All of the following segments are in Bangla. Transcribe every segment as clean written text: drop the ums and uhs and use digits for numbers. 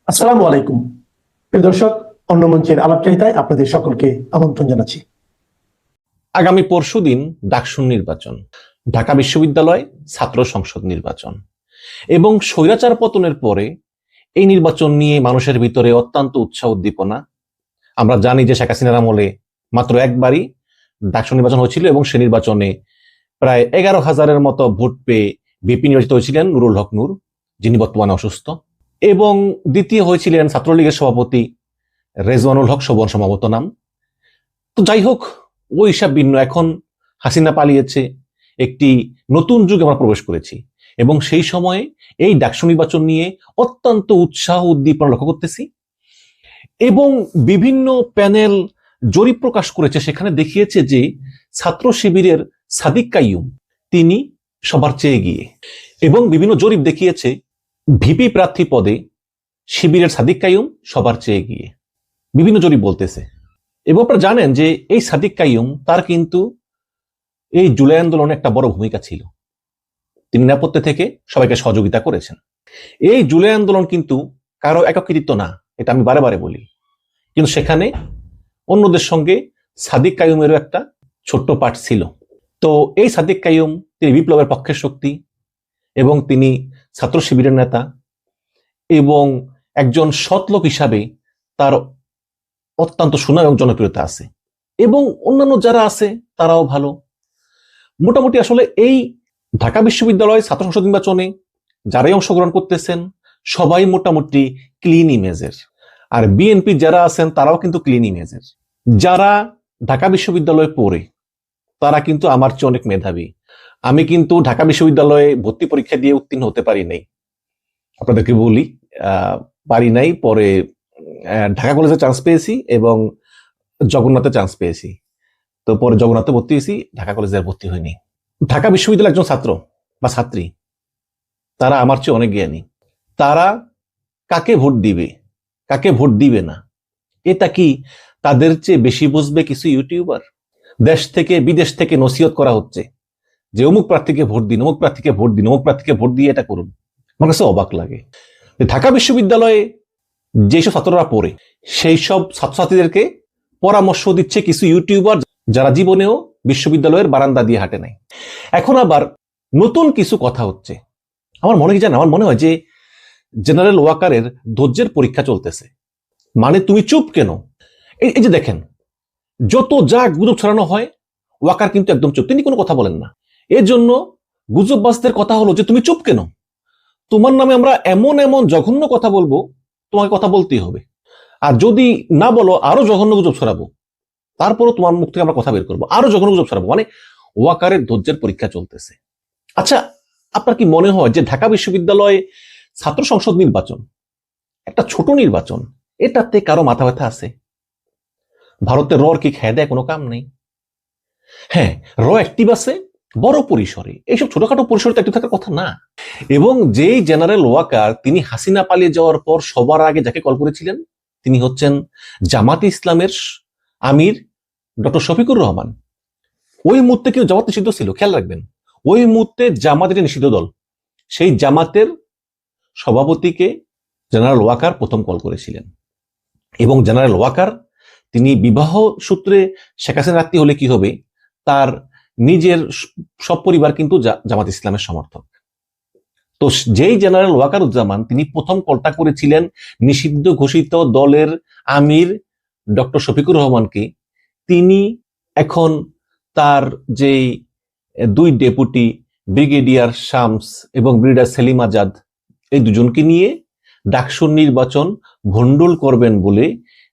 আসসালামু আলাইকুম প্রিয় দর্শক, অন্য মঞ্চের আলাপচারিতায় আপনাদের সকলকে আমন্ত্রণ জানাচ্ছি। আগামী পরশুদিন ডাকসু নির্বাচন, ঢাকা বিশ্ববিদ্যালয় ছাত্র সংসদ নির্বাচন এবং স্বৈরাচার পতনের পরে এই নির্বাচন নিয়ে মানুষের ভিতরে অত্যন্ত উৎসাহ উদ্দীপনা। আমরা জানি যে শেখ হাসিনার আমলে মাত্র একবারই ডাকসু নির্বাচন হয়েছিল এবং সে নির্বাচনে প্রায় 11,000-এর মতো ভোট পেয়ে ভিপি নির্বাচিত হয়েছিলেন নুরুল হক নূর, যিনি বর্তমানে অসুস্থ, এবং দ্বিতীয় হয়েছিলেন ছাত্রলীগের সভাপতি রেজওয়ানুল হক শোভন সম্ভবত নাম। তো যাই হোক, ওই হিসাব ভিন্ন। এখন হাসিনা পালিয়েছে, একটি নতুন যুগে আমরা প্রবেশ করেছি এবং সেই সময়ে এই ডাকসু নির্বাচন নিয়ে অত্যন্ত উৎসাহ উদ্দীপনা লক্ষ্য করতেছি এবং বিভিন্ন প্যানেল জরিপ প্রকাশ করেছে, সেখানে দেখিয়েছে যে ছাত্র শিবিরের সাদিক কাইয়ুম তিনি সবার চেয়ে এগিয়ে, এবং বিভিন্ন জরিপ দেখিয়েছে ভিপি প্রার্থী পদে শিবিরের সাদিক কাইয়ুম সবার চেয়ে এগিয়ে, বিভিন্ন জরিপ বলতেছে। এবং আপনারা জানেন যে এই সাদিক কাইয়ুম তার কিন্তু এই জুলাই আন্দোলনে একটা বড় ভূমিকা ছিল, তিনি নেপথ্যে থেকে সবাইকে সহযোগিতা করেছেন। এই জুলাই আন্দোলন কিন্তু কারো একক কৃতিত্ব না, এটা আমি বারে বারে বলি, কিন্তু সেখানে অন্যদের সঙ্গে সাদিক কাইয়ুমেরও একটা ছোট্ট পার্ট ছিল। তো এই সাদিক কাইয়ুম তিনি বিপ্লবের পক্ষের শক্তি এবং তিনি ছাত্র শিবিরের নেতা এবং একজন সৎ লোক হিসাবে তার অত্যন্ত সুনাম এবং জনপ্রিয়তা আছে, এবং অন্যান্য যারা আছে তারাও ভালো। মোটামুটি আসলে এই ঢাকা বিশ্ববিদ্যালয় ছাত্র সংসদ নির্বাচনে যারাই অংশগ্রহণ করতেছেন সবাই মোটামুটি ক্লিন ইমেজের, আর বিএনপি যারা আছেন তারাও কিন্তু ক্লিন ইমেজের। যারা ঢাকা বিশ্ববিদ্যালয়ে পড়ে তারা কিন্তু আমার চেয়ে অনেক মেধাবী। আমি কিন্তু ঢাকা বিশ্ববিদ্যালয়ে ভর্তি পরীক্ষা দিয়ে উত্তীর্ণ হতে পারি নাই, আপনাদেরকে বলি, পারি নাই। পরে ঢাকা কলেজে চান্স পেয়েছি এবং জগন্নাথে চান্স পেয়েছি, তো পরে জগন্নাথে ভর্তি হয়েছি, ঢাকা কলেজে আর ভর্তি হয়নি। ঢাকা বিশ্ববিদ্যালয়ের একজন ছাত্র বা ছাত্রী তারা আমার চেয়ে অনেক জ্ঞানী। তারা কাকে ভোট দিবে কাকে ভোট দিবে না এটা কি তাদের চেয়ে বেশি বুঝবে কিছু ইউটিউবার? দেশ থেকে বিদেশ থেকে নসিহত করা হচ্ছে যে অমুক প্রার্থীকে ভোট দিন, অমুক প্রার্থীকে ভোট দিন, অমুক প্রার্থীকে ভোট দিয়ে এটা করুন। আমার কাছে অবাক লাগে ঢাকা বিশ্ববিদ্যালয়ে যেসব ছাত্ররা পড়ে সেই সব ছাত্রছাত্রীদেরকে পরামর্শ দিচ্ছে কিছু ইউটিউবার যারা জীবনেও বিশ্ববিদ্যালয়ের বারান্দা দিয়ে হাঁটে নাই। এখন আবার নতুন কিছু কথা হচ্ছে। আমার মনে কি জানেন, আমার মনে হয় যে জেনারেল ওয়াকারের ধৈর্যের পরীক্ষা চলতেছে। মানে তুমি চুপ কেন? এই যে দেখেন, যত যা গুজব ছড়ানো হয় ওয়াকার কিন্তু একদম চুপ, তিনি কোনো কথা বলেন না। এর জন্য গুজববাজদের কথা হলো যে তুমি চুপ কেন, তোমার নামে আমরা এমন এমন জঘন্য কথা বলবো, তোমাকে কথা বলতেই হবে, আর যদি না বলো আরো জঘন্য গুজব ছড়াবো, তারপরও তোমার মুখ থেকে আমরা কথা বের করবো, আরো জঘন্য গুজব ছড়াবো। মানে ওয়াকারের ধৈর্যের পরীক্ষা চলতেছে। আচ্ছা, আপনার কি মনে হয় যে ঢাকা বিশ্ববিদ্যালয়ে ছাত্র সংসদ নির্বাচন একটা ছোট নির্বাচন, এটাতে কারো মাথা ব্যথা আছে? ভারতের র কি খেয়ে দেয় কোনো কাম নেই? হ্যাঁ, র অ্যাক্টিভ আছে বড় পরিসরে, এইসব ছোটখাটো পরিসরে তো একটু থাকার কথা না। এবং যেই জেনারেল ওয়াকার তিনি হাসিনা পালিয়ে যাওয়ার পর সবার আগে যাকে কল করেছিলেন তিনি হচ্ছেন জামাতে ইসলামের আমির ডক্টর শফিকুর রহমান। ওই মুহূর্তে কিন্তু জামাত নিষিদ্ধ ছিল, খেয়াল রাখবেন, ওই মুহূর্তে জামাতের নিষিদ্ধ দল, সেই জামাতের সভাপতিকে জেনারেল ওয়াকার প্রথম কল করেছিলেন। এবং জেনারেল ওয়াকার তিনি বিবাহ সূত্রে শেখ হাসিনার আত্মীয় হলে কি হবে, তার নিজের সব পরিবার কিন্তু জামাত ইসলামের সমর্থক। তো যেই জেনারেল ওয়াকারুজ্জামান তিনি প্রথম কলটা করেছিলেন নিষিদ্ধ ঘোষিত দলের আমির ডক্টর শফিকুর রহমানকে, তিনি এখন তার যেই দুই ডেপুটি ব্রিগেডিয়ার শামস এবং ব্রিগেডিয়ার সেলিম আজাদ, এই দুজনকে নিয়ে ডাকসুর নির্বাচন ভণ্ডুল করবেন বলে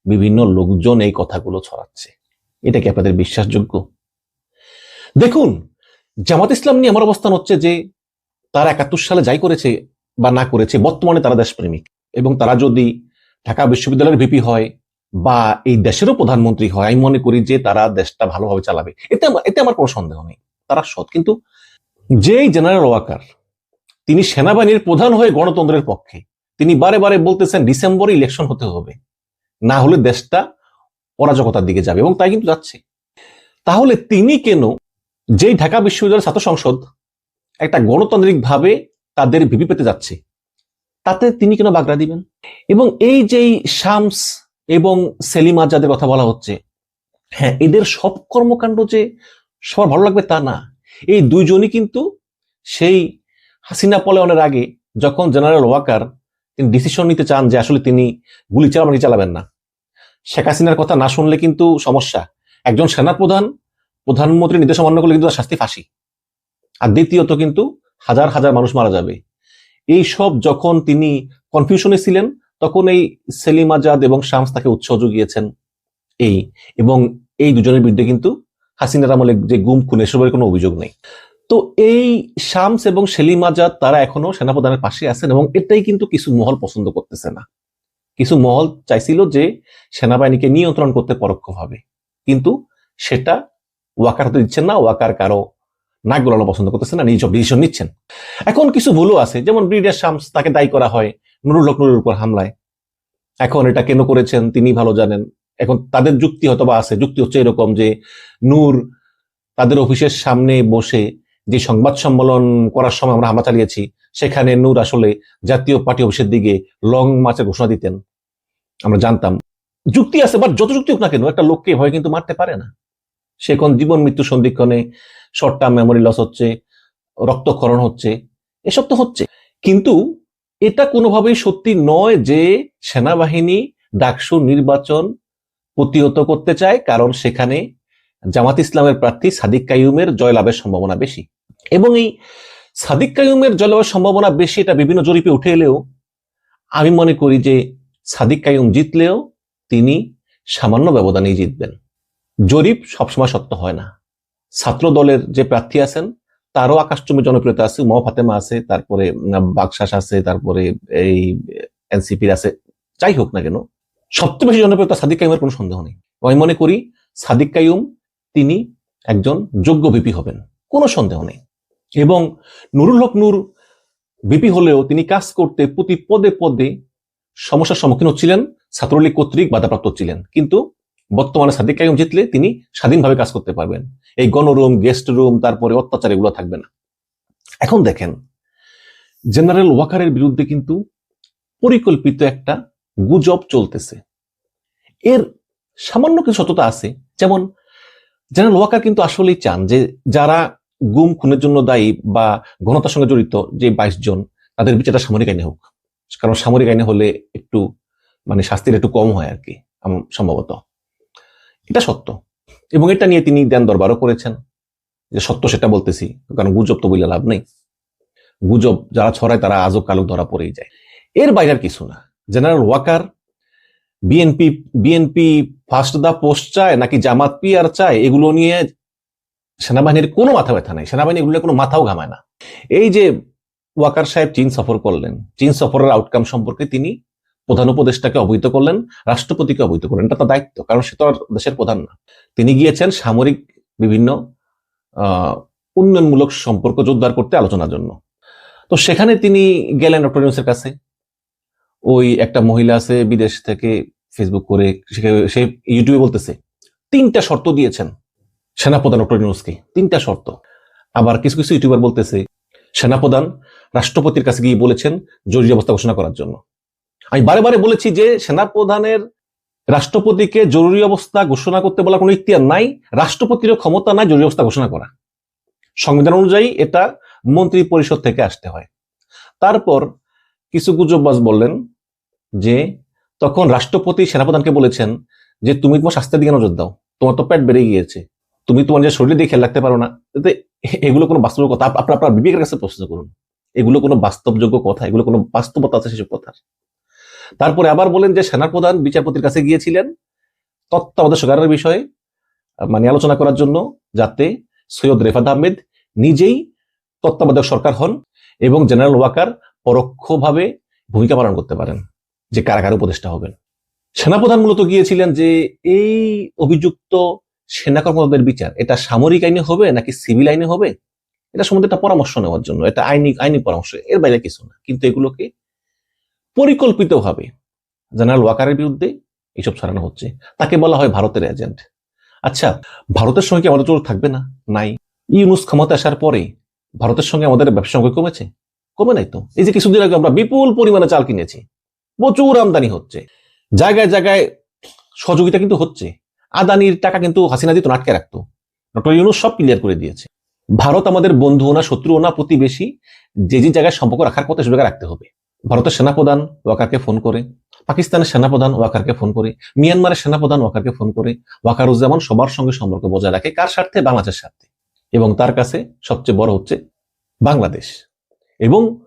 বিভিন্ন লোকজন এই কথাগুলো ছড়াচ্ছে। এটা কি আপনাদের বিশ্বাসযোগ্য? দেখুন, জামাত ইসলাম নিয়ে আমার অবস্থান হচ্ছে যে তারা 71 সালে যাই করেছে বা না করেছে, বর্তমানে তারা দেশপ্রেমিক, এবং তারা যদি ঢাকা বিশ্ববিদ্যালয়ের ভিপি হয় বা এই দেশেরও প্রধানমন্ত্রী হয়, আমি মনে করি যে তারা দেশটা ভালোভাবে চালাবে, এতে আমার কোনো সন্দেহ নেই, তারা সৎ। কিন্তু যেই জেনারেল ওয়াকার তিনি সেনাবাহিনীর প্রধান হয়ে গণতন্ত্রের পক্ষে, তিনি বারে বারে বলতেছেন ডিসেম্বরে ইলেকশন হতে হবে, না হলে দেশটা অরাজকতার দিকে যাবে, এবং তাই কিন্তু যাচ্ছে। তাহলে তিনি কেন যেই ঢাকা বিশ্ববিদ্যালয়ের ছাত্র সংসদ একটা গণতান্ত্রিক ভাবে তাদের ভিপি পেতে যাচ্ছে, তাতে তিনি কেন বাগড়া দিবেন? এবং এই যে শামস এবং সেলিম আজাদের কথা বলা হচ্ছে, হ্যাঁ, এদের সব কর্মকাণ্ড যে সবার ভালো লাগবে তা না। এই দুইজনই কিন্তু সেই হাসিনা পলায়নের আগে যখন জেনারেল ওয়াকার তিনি ডিসিশন নিতে চান যে আসলে তিনি গুলি চালাবেন কি চালাবেন না, শেখ হাসিনার কথা না শুনলে কিন্তু সমস্যা। একজন সেনাপ্রধান প্রধানমন্ত্রী নির্দেশ অমান্য করলে কিন্তু তার শাস্তি ফাঁসি, আর দ্বিতীয়ত কিন্তু হাজার হাজার মানুষ মারা যাবে। এই সব যখন তিনি কনফিউশনে ছিলেন, তখন এই সেলিম আজাদ এবং শামস তাকে উৎসাহ জুগিয়েছেন। এবং এই দুজনের বিরুদ্ধে কিন্তু হাসিনার আমলে যে গুম খুন এসবের কোনো অভিযোগ নেই। তো এই শামস এবং সেলিম আজাদ তারা এখনো সেনাপ্রধানের পাশে আছেন, এবং এটাই কিন্তু কিছু মহল পছন্দ করতেছে না। কিছু মহল চাইছিল যে সেনাবাহিনীকে নিয়ন্ত্রণ করতে পরোক্ষভাবে, কিন্তু সেটা ওয়াকার হতে দিচ্ছেন না। ওয়াকার কারো নাক গলানো পছন্দ করতেছে না, নিজে ডিসিশন নিচ্ছেন। এখন কিছু ভুলও আছে, যেমন ব্রিগেডিয়ার শামস, তাকে দায়ী করা হয় নুরুল হক নুরের উপর হামলায়। এখন এটা কেন করেছেন তিনি ভালো জানেন। এখন তাদের যুক্তি হয়তো বা আছে, যুক্তি হচ্ছে এরকম যে নূর তাদের অফিসের সামনে বসে যে সংবাদ সম্মেলন করার সময় আমরা হামলা চালিয়েছি, সেখানে নূর আসলে জাতীয় পার্টি অফিসের দিকে লং মার্চের ঘোষণা দিতেন, আমরা জানতাম। যুক্তি আছে, বাট যত যুক্তি হোক না কেন, একটা লোককে ভয় কিন্তু মারতে পারে না। সে এখন জীবন মৃত্যু সন্ধিক্ষণে, শর্ট টার্ম মেমোরি লস হচ্ছে, রক্তক্ষরণ হচ্ছে, এসব তো হচ্ছে। কিন্তু এটা কোনোভাবেই সত্যি নয় যে সেনাবাহিনী ডাকসু নির্বাচন প্রতিহত করতে চায়, কারণ সেখানে জামাত ইসলামের প্রার্থী সাদিক কাইয়ুমের জয়লাভের সম্ভাবনা বেশি। এবং এই সাদিক কাইয়ুমের জয়লাভের সম্ভাবনা বেশি, এটা বিভিন্ন জরিপে উঠে এলেও আমি মনে করি যে সাদিক কাইয়ুম জিতলেও তিনি সামান্য ব্যবধানেই জিতবেন। জরিপ সবসময় সত্য হয় না। ছাত্র দলের যে প্রার্থী আছেন তারও আকাশচুম্বী জনপ্রিয়তা আছে, মো ফাতেমা আছে, তারপরে বাকশাস আছে, তারপরে এই এনসিপির আছে। যাই হোক না কেন, সবচেয়ে বেশি জনপ্রিয়তা সাদিক কাইয়ুমের কোনো সন্দেহ নেই। আমি মনে করি সাদিক কাইয়ুম তিনি একজন যোগ্য ভিপি হবেন, কোনো সন্দেহ নেই। এবং নুরুল হক নূর ভিপি হলেও তিনি কাজ করতে প্রতি পদে পদে সমস্যার সম্মুখীন হচ্ছিলেন, ছাত্রলীগ কর্তৃক বাধাপ্রাপ্ত হচ্ছিলেন। কিন্তু বর্তমানে সাদিক কাইয়ুম জিতলে তিনি স্বাধীনভাবে কাজ করতে পারবেন। এই গণরুম, গেস্ট রুম, তারপরে অত্যাচার এগুলো থাকবে না। এখন দেখেন, জেনারেল ওয়াকারের বিরুদ্ধে কিন্তু পরিকল্পিত একটা গুজব চলতেছে। এর সামান্য কিছু সত্যতা আছে, যেমন জেনারেল ওয়াকার কিন্তু আসলেই চান যে যারা গুম খুনের জন্য দায়ী বা গণতার সঙ্গে জড়িত যে 22 জন, তাদের বিচারটা সামরিক আইনে হোক। কারণ সামরিক আইনে হলে একটু শাস্তির একটু কম হয় আর কি, সম্ভবত। এটা সত্য, এবং এটা নিয়ে তিনি দেন দরবারও করেছেন যে সত্য সেটা বলতেছি, কারণ গুজব তো বলে লাভ নেই। গুজব যারা ছড়ায় তারা আজও কালো ধরা পড়েই যায়। এর বাইরে আর কিছু না। General Waker BNP first the post চায় নাকি জামাত পিআর চায়, এগুলো নিয়ে সেনাবাহিনীর কোনো মাথা ব্যথা নাই। সেনাবাহিনী এগুলো কোনো মাথাও ঘামায় না। এই যে ওয়াকার সাহেব চীন সফর করলেন, চীন সফরের আউটকাম সম্পর্কে তিনি প্রধান উপদেষ্টাকে অবহিত করলেন, রাষ্ট্রপতিকে অবহিত করলেন। এটা তার দায়িত্ব, কারণ সে তো আর দেশের প্রধান না। তিনি গিয়েছেন সামরিক বিভিন্ন উন্নয়নমূলক সম্পর্ক জোরদার করতে আলোচনার জন্য। তো সেখানে তিনি গেলেন ডক্টর ইউনূসের কাছে। ওই একটা মহিলা আছে বিদেশ থেকে ফেসবুক করে, সে ইউটিউবে বলতেছে 3টা শর্ত দিয়েছেন সেনাপ্রধান ডক্টর ইউনূসকে, 3টা শর্ত। আবার কিছু কিছু ইউটিউবার বলতেছে সেনাপ্রধান রাষ্ট্রপতির কাছে গিয়ে বলেছেন জরুরি অবস্থা ঘোষণা করার জন্য। আমি বারে বারে বলেছি যে সেনাপ্রধানের রাষ্ট্রপতিকে জরুরি অবস্থা ঘোষণা করতে বলার কোনো ইখতিয়ার নাই, রাষ্ট্রপতিরও ক্ষমতা নাই জরুরি অবস্থা ঘোষণা করা। সংবিধান অনুযায়ী এটা মন্ত্রী পরিষদ থেকে আসতে হয়। তারপর কিছু গুজববাজ বললেন যে তখন রাষ্ট্রপতি সেনাপ্রধানকে বলেছেন যে তুমি তোমার স্বাস্থ্যের দিকে নজর দাও, তোমার তো পেট বেড়ে গিয়েছে, তুমি তোমার যে শরীরে দিয়ে খেয়াল রাখতে পারো না। এগুলো কোনো বাস্তব কথা, আপনার বিবেকের কাছে প্রশ্ন করুন। এগুলো কোনো বাস্তবযোগ্য কথা, এগুলো কোনো বাস্তবতা আছে সেসব কথা। তারপরে আবার বলেন যে সেনাপ্রধান বিচারপতির কাছে গিয়েছিলেন তত্ত্বাবধায়ক সরকারের বিষয়ে আলোচনা করার জন্য, যাতে সৈয়দ রেফাত আহমেদ নিজেই তত্ত্বাবধায়ক সরকার হন এবং জেনারেল ওয়াকার পরোক্ষভাবে ভূমিকা পালন করতে পারেন, যে কারাগার উপদেষ্টা হবেন। সেনাপ্রধান মূলত গিয়েছিলেন যে এই অভিযুক্ত সেনা কর্মকর্তাদের বিচার এটা সামরিক আইনে হবে নাকি সিভিল আইনে হবে, এটা সম্বন্ধে একটা পরামর্শ নেওয়ার জন্য। এটা আইনি পরামর্শ, এর বাইরে কিছু না। কিন্তু এগুলোকে পরিকল্পিতভাবে জেনারেল ওয়াকারের বিরুদ্ধে এইসব ছড়ানো হচ্ছে। তাকে বলা হয় ভারতের এজেন্ট। আচ্ছা, ভারতের সঙ্গে আমাদের জোর থাকবে না? নাই। ইউনূস ক্ষমতা আসার পরে ভারতের সঙ্গে আমাদের ব্যবসা কমেছে? কমে নাই তো। এই যে কিছুদিন আগে আমরা বিপুল পরিমাণে চাল কিনেছি, প্রচুর আমদানি হচ্ছে, জায়গায় জায়গায় সহযোগিতা কিন্তু হচ্ছে। আদানির টাকা কিন্তু হাসিনা দিত, আটকে রাখতো। ডক্টর ইউনূস সব ক্লিয়ার করে দিয়েছে। ভারত আমাদের বন্ধু না, শত্রু না, প্রতিবেশী। যে যে জায়গায় সম্পর্ক রাখার কথা সে জায়গায় রাখতে হবে। ভারতের সেনাপ্রধান ওয়াকারকে ফোন করে, পাকিস্তানের সেনাপ্রধান ওয়াকারকে ফোন করে, মিয়ানমারের সেনাপ্রধান ওয়াকারকে ফোন করে, ওয়াকারুজ্জামান সবার সঙ্গে সম্পর্ক বজায় রাখে। কার স্বার্থে? বাংলাদেশের স্বার্থে। এবং তার কাছে সবচেয়ে বড় হচ্ছে বাংলাদেশ। এবং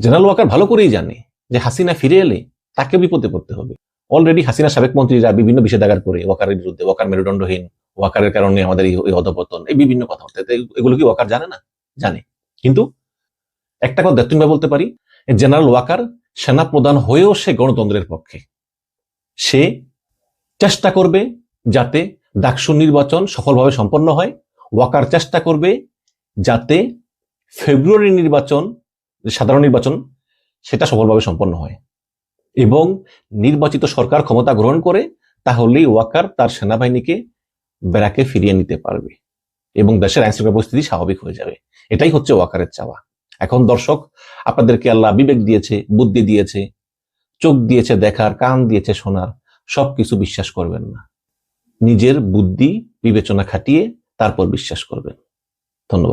জেনারেল ওয়াকার ভালো করেই জানে যে হাসিনা ফিরে এলে তাকে বিপদে পড়তে হবে। অলরেডি হাসিনা সাবেক মন্ত্রীরা বিভিন্ন বিষেধাগার করে ওয়াকারের বিরুদ্ধে, ওয়াকার মেরুদণ্ডহীন, ওয়াকারের কারণে আমাদের এই অধপতন, এই বিভিন্ন কথা হচ্ছে। এগুলো কি ওয়াকার জানে না? জানে। কিন্তু একটা কথা দেখতে বলতে পারি, জেনারেল ওয়াকার সেনা প্রধান হয়েও সে গণতন্ত্রের পক্ষে। সে চেষ্টা করবে যাতে ডাকসু নির্বাচন সফলভাবে সম্পন্ন হয়। ওয়াকার চেষ্টা করবে যাতে ফেব্রুয়ারি নির্বাচন, সাধারণ নির্বাচন, সেটা সফলভাবে সম্পন্ন হয় এবং নির্বাচিত সরকার ক্ষমতা গ্রহণ করে। তাহলেই ওয়াকার তার সেনাবাহিনীকে ব্যারাকে ফিরিয়ে নিতে পারবে এবং দেশের আইনশৃঙ্খলা পরিস্থিতি স্বাভাবিক হয়ে যাবে। এটাই হচ্ছে ওয়াকারের চাওয়া। এখন দর্শক, আপনাদেরকে আল্লাহ বিবেক দিয়েছে, বুদ্ধি দিয়েছে, চোখ দিয়েছে দেখার, কান দিয়েছে শোনার। সবকিছু বিশ্বাস করবেন না। নিজের বুদ্ধি বিবেচনা খাটিয়ে তারপর বিশ্বাস করবেন।